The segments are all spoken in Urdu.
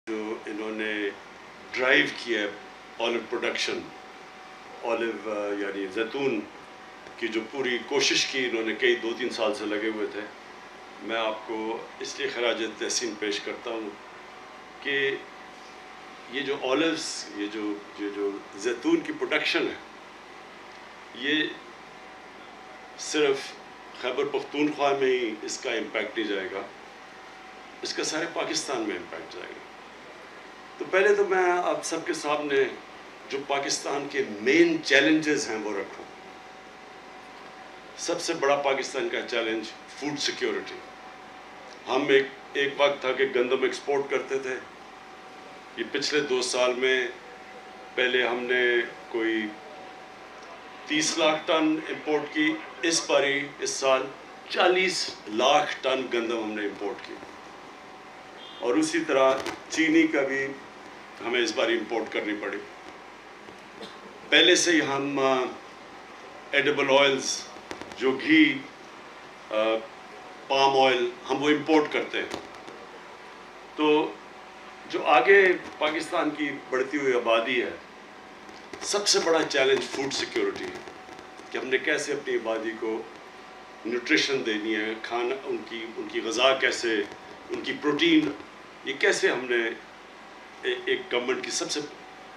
جو انہوں نے ڈرائیو کیا ہے آلو پروڈکشن، آلو یعنی زیتون کی جو پوری کوشش کی انہوں نے، کئی 2-3 سال سے لگے ہوئے تھے. میں آپ کو اس لیے خراج تحسین پیش کرتا ہوں کہ یہ جو آلوز، یہ جو زیتون کی پروڈکشن ہے، یہ صرف خیبر پختونخوا میں ہی اس کا امپیکٹ نہیں جائے گا، اس کا سارے پاکستان میں امپیکٹ جائے گا. تو پہلے تو میں آپ سب کے سامنے جو پاکستان کے مین چیلنجز ہیں وہ رکھوں. سب سے بڑا پاکستان کا چیلنج فوڈ سیکیورٹی. ہم ایک وقت تھا کہ گندم ایکسپورٹ کرتے تھے. یہ پچھلے 2 سال میں پہلے ہم نے کوئی 30 لاکھ ٹن امپورٹ کی، اس باری اس سال 40 لاکھ ٹن گندم ہم نے امپورٹ کی. اور اسی طرح چینی کا بھی ہمیں اس بار امپورٹ کرنی پڑی. پہلے سے ہی ہم ایڈیبل آئلز، جو گھی، پام آئل، ہم وہ امپورٹ کرتے ہیں. تو جو آگے پاکستان کی بڑھتی ہوئی آبادی ہے، سب سے بڑا چیلنج فوڈ سیکیورٹی ہے کہ ہم نے کیسے اپنی آبادی کو نیوٹریشن دینی ہے، کھانا، ان کی غذا کیسے، ان کی پروٹین، یہ کیسے ہم نے ایک گورنمنٹ کی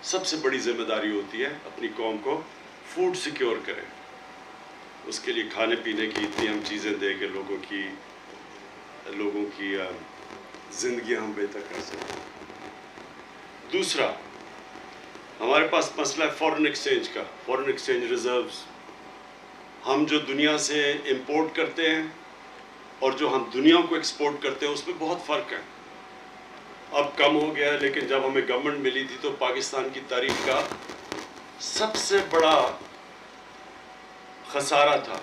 سب سے بڑی ذمہ داری ہوتی ہے اپنی قوم کو فوڈ سیکیور کریں. اس کے لیے کھانے پینے کی اتنی ہم چیزیں دیں کہ لوگوں کی زندگی ہم بہتر کر سکیں. دوسرا، ہمارے پاس مسئلہ ہے فورن ایکسچینج کا، فورن ایکسچینج ریزروز. ہم جو دنیا سے امپورٹ کرتے ہیں اور جو ہم دنیا کو ایکسپورٹ کرتے ہیں، اس میں بہت فرق ہے. اب کم ہو گیا ہے، لیکن جب ہمیں گورنمنٹ ملی تھی تو پاکستان کی تاریخ کا سب سے بڑا خسارہ تھا.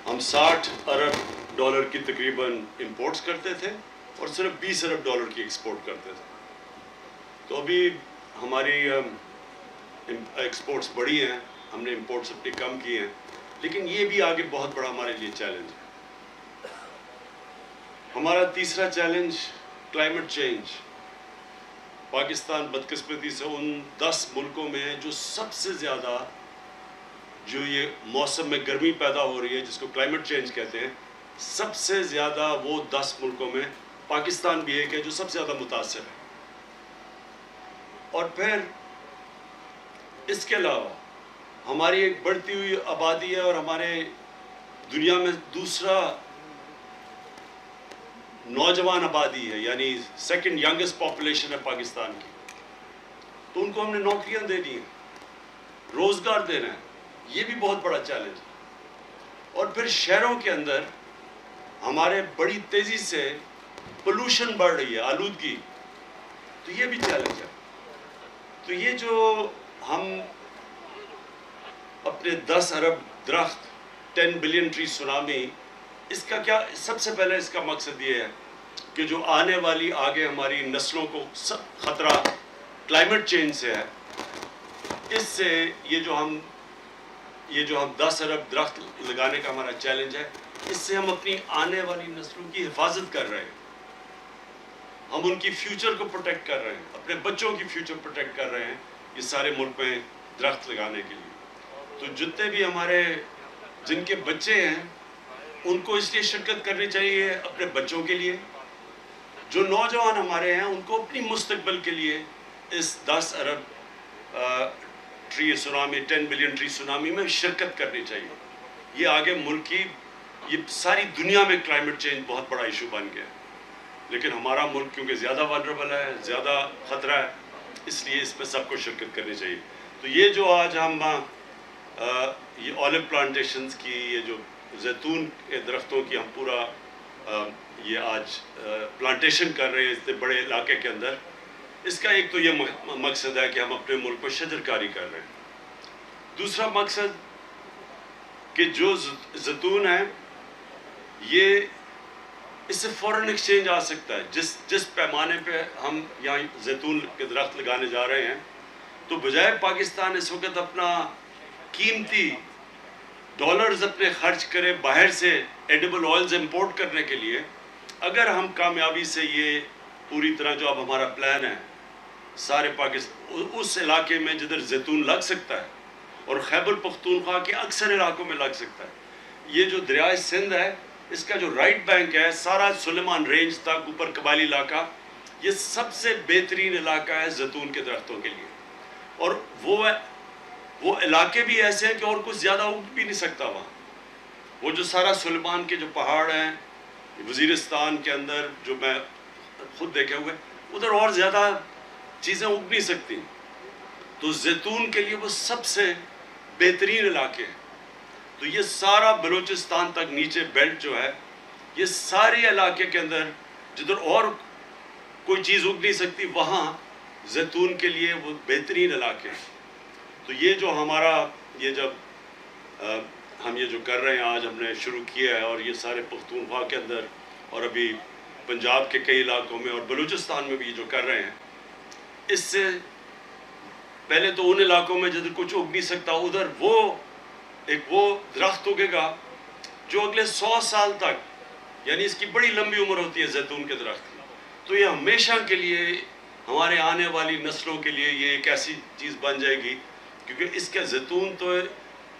ہم $60 ارب کی تقریباً امپورٹس کرتے تھے اور صرف $20 ارب کی ایکسپورٹ کرتے تھے. تو ابھی ہماری ایکسپورٹس بڑھی ہیں، ہم نے امپورٹس اپنی کم کی ہیں، لیکن یہ بھی آگے بہت بڑا ہمارے لیے چیلنج ہے. ہمارا تیسرا چیلنج کلائمیٹ چینج. پاکستان بدقسمتی سے ان 10 ملکوں میں ہے جو سب سے زیادہ، جو یہ موسم میں گرمی پیدا ہو رہی ہے جس کو کلائمیٹ چینج کہتے ہیں، سب سے زیادہ وہ 10 ملکوں میں پاکستان بھی ایک ہے جو سب سے زیادہ متاثر ہے. اور پھر اس کے علاوہ ہماری ایک بڑھتی ہوئی آبادی ہے اور ہمارے دنیا میں دوسرا نوجوان آبادی ہے، یعنی سیکنڈ ینگسٹ پاپولیشن ہے پاکستان کی. تو ان کو ہم نے نوکریاں دینی ہیں، روزگار دینا ہے، یہ بھی بہت بڑا چیلنج ہے. اور پھر شہروں کے اندر ہمارے بڑی تیزی سے پولوشن بڑھ رہی ہے، آلودگی، تو یہ بھی چیلنج ہے. تو یہ جو ہم اپنے 10 ارب درخت، 10 بلین ٹری سونامی، اس کا کیا، سب سے پہلے اس کا مقصد یہ ہے کہ جو آنے والی آگے ہماری نسلوں کو خطرہ کلائمیٹ چینج سے ہے، اس سے یہ جو ہم 10 ارب درخت لگانے کا ہمارا چیلنج ہے، اس سے ہم اپنی آنے والی نسلوں کی حفاظت کر رہے ہیں. ہم ان کی فیوچر کو پروٹیکٹ کر رہے ہیں، اپنے بچوں کی فیوچر پروٹیکٹ کر رہے ہیں یہ سارے ملک میں درخت لگانے کے لیے. تو جتنے بھی ہمارے جن کے بچے ہیں ان کو اس لیے شرکت کرنی چاہیے اپنے بچوں کے لیے. جو نوجوان ہمارے ہیں ان کو اپنی مستقبل کے لیے اس 10 ارب tree tsunami, 10 billion tree tsunami میں شرکت کرنی چاہیے. یہ آگے ملک کی، یہ ساری دنیا میں کلائمیٹ چینج بہت بڑا ایشو بن گیا ہے، لیکن ہمارا ملک کیونکہ زیادہ ولنریبل ہے، زیادہ خطرہ ہے، اس لیے اس میں سب کو شرکت کرنی چاہیے. تو یہ جو آج ہم یہ آلو پلانٹیشنز کی، یہ جو زیتون کے درختوں کی ہم پورا یہ آج پلانٹیشن کر رہے ہیں اتنے بڑے علاقے کے اندر، اس کا ایک تو یہ مقصد ہے کہ ہم اپنے ملک کو شجرکاری کر رہے ہیں. دوسرا مقصد کہ جو زیتون ہے، یہ اس سے فورن ایکسچینج آ سکتا ہے. جس پیمانے پہ ہم یہاں زیتون کے درخت لگانے جا رہے ہیں، تو بجائے پاکستان اس وقت اپنا قیمتی ڈالرز اپنے خرچ کرے باہر سے ایڈیبل آئلز امپورٹ کرنے کے لیے، اگر ہم کامیابی سے یہ پوری طرح جو اب ہمارا پلان ہے سارے پاکستان اس علاقے میں جدھر زیتون لگ سکتا ہے اور خیبر پختونخوا کے اکثر علاقوں میں لگ سکتا ہے. یہ جو دریائے سندھ ہے اس کا جو رائٹ بینک ہے سارا سلیمان رینج تک اوپر قبائلی علاقہ, یہ سب سے بہترین علاقہ ہے زیتون کے درختوں کے لیے. اور وہ علاقے بھی ایسے ہیں کہ اور کچھ زیادہ اگ بھی نہیں سکتا وہاں. وہ جو سارا سلیمان کے جو پہاڑ ہیں وزیرستان کے اندر جو میں خود دیکھے ہوئے, ادھر اور زیادہ چیزیں اگ نہیں سکتی. تو زیتون کے لیے وہ سب سے بہترین علاقے ہیں. تو یہ سارا بلوچستان تک نیچے بیلٹ جو ہے, یہ سارے علاقے کے اندر جدھر اور کوئی چیز اگ نہیں سکتی وہاں زیتون کے لیے وہ بہترین علاقے ہیں. تو یہ جو ہمارا یہ جب ہم یہ جو کر رہے ہیں آج ہم نے شروع کیا ہے, اور یہ سارے پختونخوا کے اندر اور ابھی پنجاب کے کئی علاقوں میں اور بلوچستان میں بھی یہ جو کر رہے ہیں, اس سے پہلے تو ان علاقوں میں جدھر کچھ اگ نہیں سکتا ادھر وہ درخت اگے گا جو اگلے 100 سال تک, یعنی اس کی بڑی لمبی عمر ہوتی ہے زیتون کے درخت کی. تو یہ ہمیشہ کے لیے ہمارے آنے والی نسلوں کے لیے یہ ایک ایسی چیز بن جائے گی, کیونکہ اس کے زیتون تو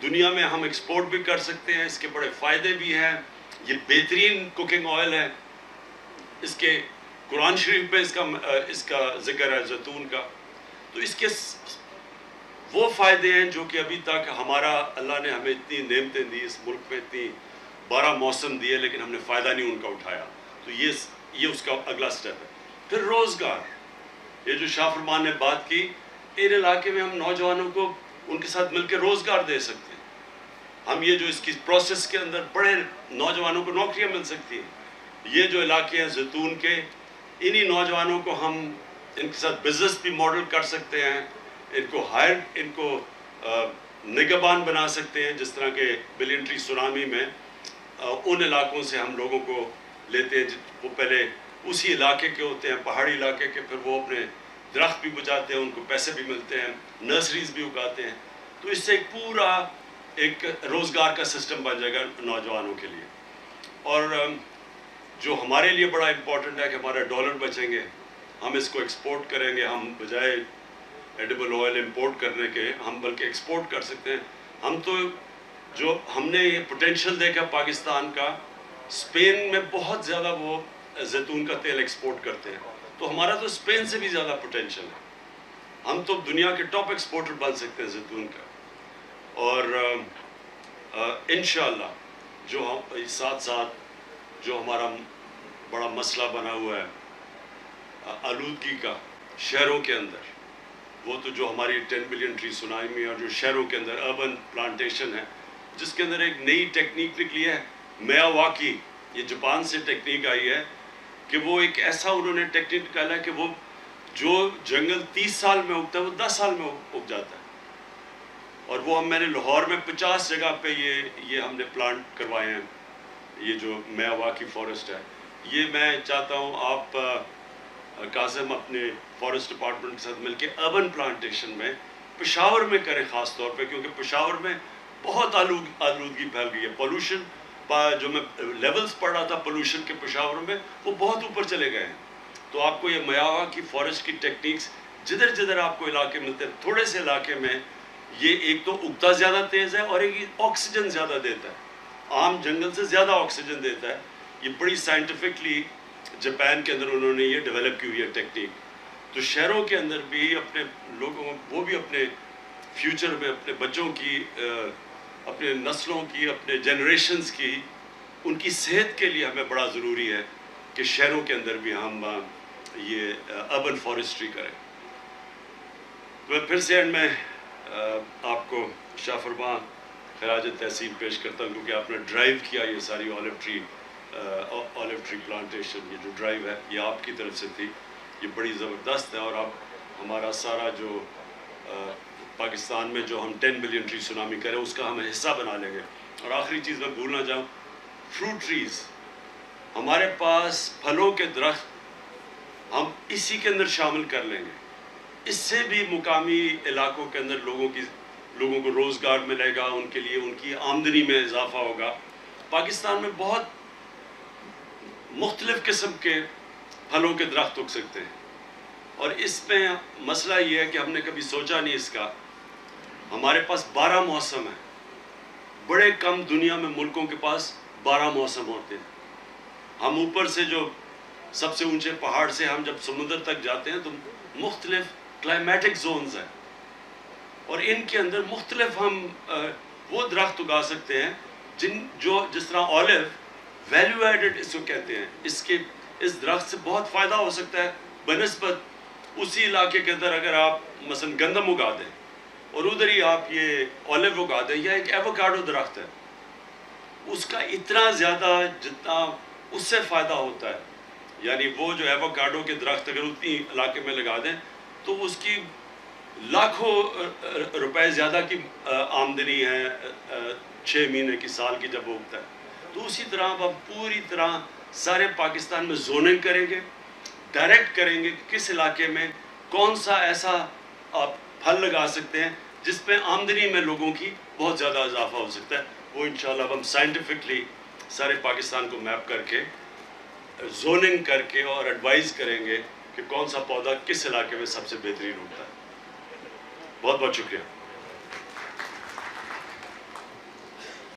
دنیا میں ہم ایکسپورٹ بھی کر سکتے ہیں, اس کے بڑے فائدے بھی ہیں. یہ بہترین کوکنگ آئل ہے, اس کے قرآن شریف میں اس کا ذکر ہے زیتون کا. تو اس کے وہ فائدے ہیں جو کہ ابھی تک ہمارا اللہ نے ہمیں اتنی نعمتیں دی, اس ملک میں اتنی 12 موسم دیے, لیکن ہم نے فائدہ نہیں ان کا اٹھایا. تو یہ اس کا اگلا سٹیپ ہے. پھر روزگار, یہ جو شاہ فرمان نے بات کی, ان علاقے میں ہم نوجوانوں کو ان کے ساتھ مل کے روزگار دے سکتے ہیں. ہم یہ جو اس کی پروسیس کے اندر بڑے نوجوانوں کو نوکریاں مل سکتی ہیں. یہ جو علاقے ہیں زیتون کے, انہی نوجوانوں کو ہم ان کے ساتھ بزنس بھی ماڈل کر سکتے ہیں, ان کو نگہبان بنا سکتے ہیں, جس طرح کہ بلین ٹری سونامی میں ان علاقوں سے ہم لوگوں کو لیتے ہیں وہ پہلے اسی علاقے کے ہوتے ہیں, پہاڑی علاقے کے, پھر وہ اپنے درخت بھی بچاتے ہیں, ان کو پیسے بھی ملتے ہیں, نرسریز بھی اگاتے ہیں. تو اس سے ایک پورا ایک روزگار کا سسٹم بن جائے گا نوجوانوں کے لیے. اور جو ہمارے لیے بڑا امپورٹنٹ ہے کہ ہمارا ڈالر بچیں گے, ہم اس کو ایکسپورٹ کریں گے. ہم بجائے ایڈیبل آئل امپورٹ کرنے کے ہم بلکہ ایکسپورٹ کر سکتے ہیں. ہم تو جو ہم نے یہ پوٹینشیل دیکھا پاکستان کا, اسپین میں بہت زیادہ وہ زیتون کا تیل ایکسپورٹ کرتے ہیں, تو ہمارا تو اسپین سے بھی زیادہ پوٹینشیل ہے. ہم تو دنیا کے ٹاپ ایکسپورٹر بن سکتے ہیں زیتون کا. اور انشاءاللہ جو ہم ساتھ ساتھ جو ہمارا بڑا مسئلہ بنا ہوا ہے آلودگی کا شہروں کے اندر, وہ تو جو ہماری 10 بلین ٹری سونامی اور جو شہروں کے اندر اربن پلانٹیشن ہے, جس کے اندر ایک نئی ٹیکنیک نکلی ہے میاواکی, یہ جاپان سے ٹیکنیک آئی ہے کہ وہ ایک ایسا انہوں نے ٹیکنیک نکالا ہے کہ وہ جو جنگل 30 سال میں اگتا ہے وہ 10 سال میں اگ جاتا ہے. اور وہ میں نے لاہور میں 50 جگہ پہ یہ ہم نے پلانٹ کروائے ہیں. یہ جو میاواکی فارسٹ ہے, یہ میں چاہتا ہوں آپ قاسم اپنے فارسٹ ڈپارٹمنٹ کے ساتھ مل کے اربن پلانٹیشن میں پشاور میں کریں خاص طور پہ, کیونکہ پشاور میں بہت آلودگی پھیل گئی ہے. پولوشن جو میں لیولز پڑھ رہا تھا پولوشن کے پشاور میں, وہ بہت اوپر چلے گئے ہیں. تو آپ کو یہ میاواکی فارسٹ کی ٹیکنیکس جدھر جدھر آپ کو علاقے ملتے ہیں, تھوڑے سے علاقے میں یہ ایک تو اگتا زیادہ تیز ہے اور ایک آکسیجن زیادہ دیتا ہے, عام جنگل سے زیادہ آکسیجن دیتا ہے. یہ بڑی سائنٹیفکلی جاپان کے اندر انہوں نے یہ ڈیولپ کی ہوئی ہے ٹیکنیک. تو شہروں کے اندر بھی اپنے لوگوں, وہ بھی اپنے فیوچر میں اپنے بچوں کی, اپنے نسلوں کی, اپنے جنریشنز کی, ان کی صحت کے لیے ہمیں بڑا ضروری ہے کہ شہروں کے اندر بھی ہم یہ اربن فارسٹری کریں. تو میں پھر سے اینڈ میں آپ کو شاہ فرمان خراج تحسین پیش کرتا ہوں, کیونکہ آپ نے ڈرائیو کیا یہ ساری آلیو ٹری پلانٹیشن. یہ جو ڈرائیو ہے یہ آپ کی طرف سے تھی, یہ بڑی زبردست ہے. اور اب ہمارا سارا جو پاکستان میں جو ہم 10 بلین ٹری سونامی کریں اس کا ہم حصہ بنا لیں گے. اور آخری چیز میں بھول نہ جاؤں, فروٹ ٹریز, ہمارے پاس پھلوں کے درخت ہم اسی کے اندر شامل کر لیں گے. اس سے بھی مقامی علاقوں کے اندر لوگوں کو روزگار ملے گا, ان کے لیے ان کی آمدنی میں اضافہ ہوگا. پاکستان میں بہت مختلف قسم کے پھلوں کے درخت اگ سکتے ہیں. اور اس میں مسئلہ یہ ہے کہ ہم نے کبھی سوچا نہیں اس کا. ہمارے پاس 12 موسم ہیں. بڑے کم دنیا میں ملکوں کے پاس 12 موسم ہوتے ہیں. ہم اوپر سے جو سب سے اونچے پہاڑ سے ہم جب سمندر تک جاتے ہیں تو مختلف کلائمیٹک زونز ہیں, اور ان کے اندر مختلف ہم وہ درخت اگا سکتے ہیں جس طرح اولیو ویلیو ایڈڈ اس کو کہتے ہیں. اس درخت سے بہت فائدہ ہو سکتا ہے بنسبت اسی علاقے کے اندر اگر آپ مثلا گندم اگا دیں اور ادھر ہی آپ یہ اولیو اگا دیں, یا ایک ایووکاڈو درخت ہے, اس کا اتنا زیادہ جتنا اس سے فائدہ ہوتا ہے. یعنی وہ جو ایووکاڈو کے درخت اگر اتنی علاقے میں لگا دیں تو اس کی لاکھوں روپے زیادہ کی آمدنی ہے 6 مہینے کی, سال کی جب وہ اگتا ہے. تو اسی طرح اب ہم پوری طرح سارے پاکستان میں زوننگ کریں گے, ڈائریکٹ کریں گے کہ کس علاقے میں کون سا ایسا آپ پھل لگا سکتے ہیں جس پہ آمدنی میں لوگوں کی بہت زیادہ اضافہ ہو سکتا ہے. وہ انشاءاللہ اب ہم سائنٹیفکلی سارے پاکستان کو میپ کر کے زوننگ کر کے اور ایڈوائز کریں گے کہ کون سا پودا کس علاقے میں سب سے بہترین ہوتا ہے. بہت بہت شکریہ.